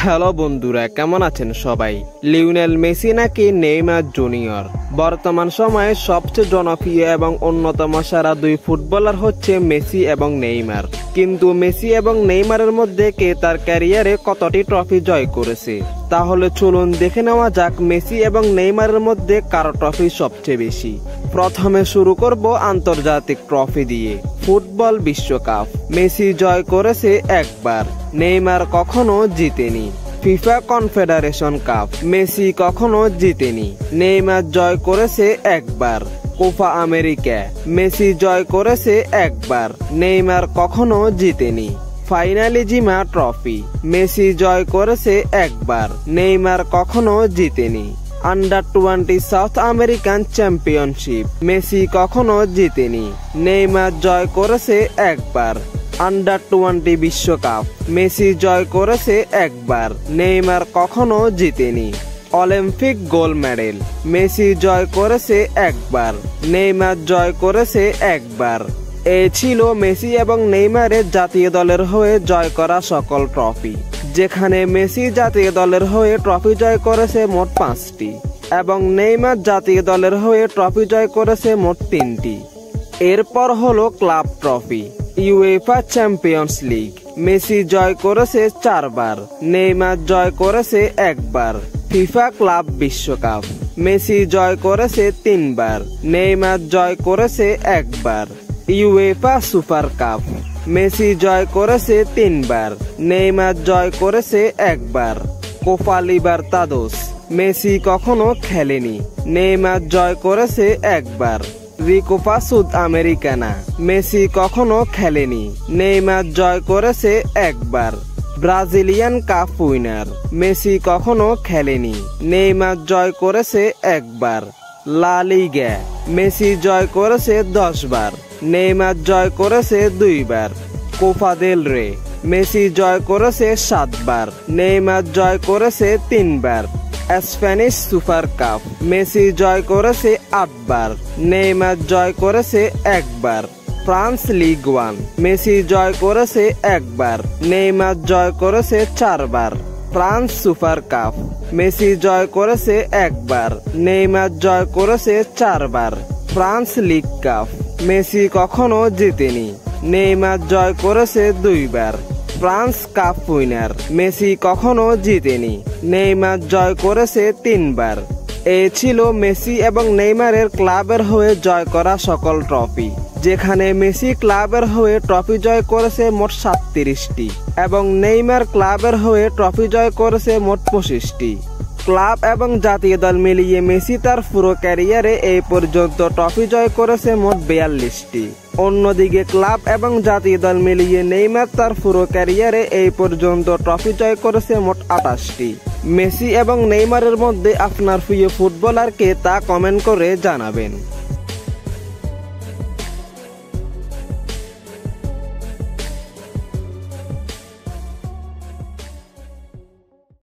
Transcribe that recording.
Hello বন্ধুরা, কেমন আছেন সবাই? লিওনেল মেসি নাকি নেইমার জুনিয়র? বর্তমান সময়ে সবচেয়ে জনপ্রিয় এবং অন্যতম সেরা দুই ফুটবলার হচ্ছে মেসি এবং নেইমার। কিন্তু মেসি এবং নেইমারের মধ্যে কে তার ক্যারিয়ারে কতটি ট্রফি জয় করেছে? তাহলে চলুন দেখে নেওয়া যাক মেসি এবং নেইমারের মধ্যে কার ট্রফি সবচেয়ে বেশি। প্রথমে শুরু করব আন্তর্জাতিক ট্রফি দিয়ে। ফুটবল বিশ্বকাপ মেসি জয় করেছে একবার, নেইমার কখনো জিতেনি। ফিফা কনফেডারেশন কাপ মেসি কখনো জিতেনি, নেইমার জয় করেছে একবার। কোপা আমেরিকা মেসি জয় করেছে একবার, নেইমার কখনো জিতেনি। ফাইনালিজিমা ট্রফি মেসি জয় করেছে একবার, নেইমার কখনো জিতেনি। Under-20 south American championship Messi কখনো জিতেনি, নেইমার জয় করেছে একবার। আন্ডার-20 বিশ্বকাপ মেসি জয় করেছে একবার, নেইমার কখনো জিতেনি। অলিম্পিক গোল্ড মেডেল মেসি জয় করেছে একবার, নেইমার জয় করেছে একবার। এই ছিল মেসি এবং নেইমারের জাতীয় দলের হয়ে জয় করা সকল ট্রফি, যেখানে মেসি জাতীয় দলের হয়ে ট্রফি জয় করেছে মোট 5টি এবং নেইমার জাতীয় দলের হয়ে ট্রফি জয় করেছে মোট 3টি। এরপর হলো club trophy. UEFA Champions League Messi জয় করেছে 4বার, নেইমার জয় করেছে একবার। ফিফা ক্লাব বিশ্বকাপ মেসি জয় করেছে 3বার, নেইমার জয় করেছে একবার। ইউএফা সুপার কাপ মেসি জয় করেছে 3বার, নেইমার জয় করেছে একবার। কোপা লিবার্তাদোস মেসি কখনো খেলেনি, নেইমার জয় করেছে একবার। রিকোপা সুদ আমেরিকানা মেসি কখনো খেলেনি, নেইমার জয় করেছে একবার। ব্রাজিলিয়ান কাপ উইনার মেসি কখনো খেলেনি, নেইমার জয় করেছে একবার। লা লিগা মেসি জয় করেছে 10বার, নেইমার জয় করেছে 2বার। কোপা দেল রে মেসি জয় করেছে 7বার, নেইমার জয় করেছে 3বার। স্প্যানিশ সুপার কাপ মেসি জয় করেছে 8বার, নেইমার জয় করেছে একবার। ফ্রান্স লিগ 1 মেসি জয় করেছে একবার, নেইমার জয় করেছে 4বার। ফ্রান্স সুপার কাপ মেসি জয় করেছে একবার, নেইমার জয় করেছে 4বার। ফ্রান্স লিগ কাপ মেসি কখনো জিতেনি, নেইমার জয় করেছে 2বার। ফ্রান্স কাপ উইনার মেসি কখনো জিতেনি, নেইমার জয় করেছে 3বার। এই ছিল মেসি এবং নেইমারের ক্লাবের হয়ে জয় করা সকল ট্রফি, যেখানে মেসি ক্লাবের হয়ে ট্রফি জয় করেছে মোট 37টি এবং নেইমার ক্লাবের হয়ে ট্রফি জয় করেছে মোট 25টি। ক্লাব এবং জাতীয় দল মিলিয়ে মেসি তার পুরো ক্যারিয়ারে এই পর্যন্ত ট্রফি জয় করেছে মোট 42টি। অন্যদিকে ক্লাব এবং জাতীয় দল মিলিয়ে নেইমার তার পুরো ক্যারিয়ারে এই পর্যন্ত ট্রফি জয় করেছে মোট 28টি। মেসি এবং নেইমারের মধ্যে আপনার প্রিয় ফুটবলার কে তা কমেন্ট করে জানাবেন।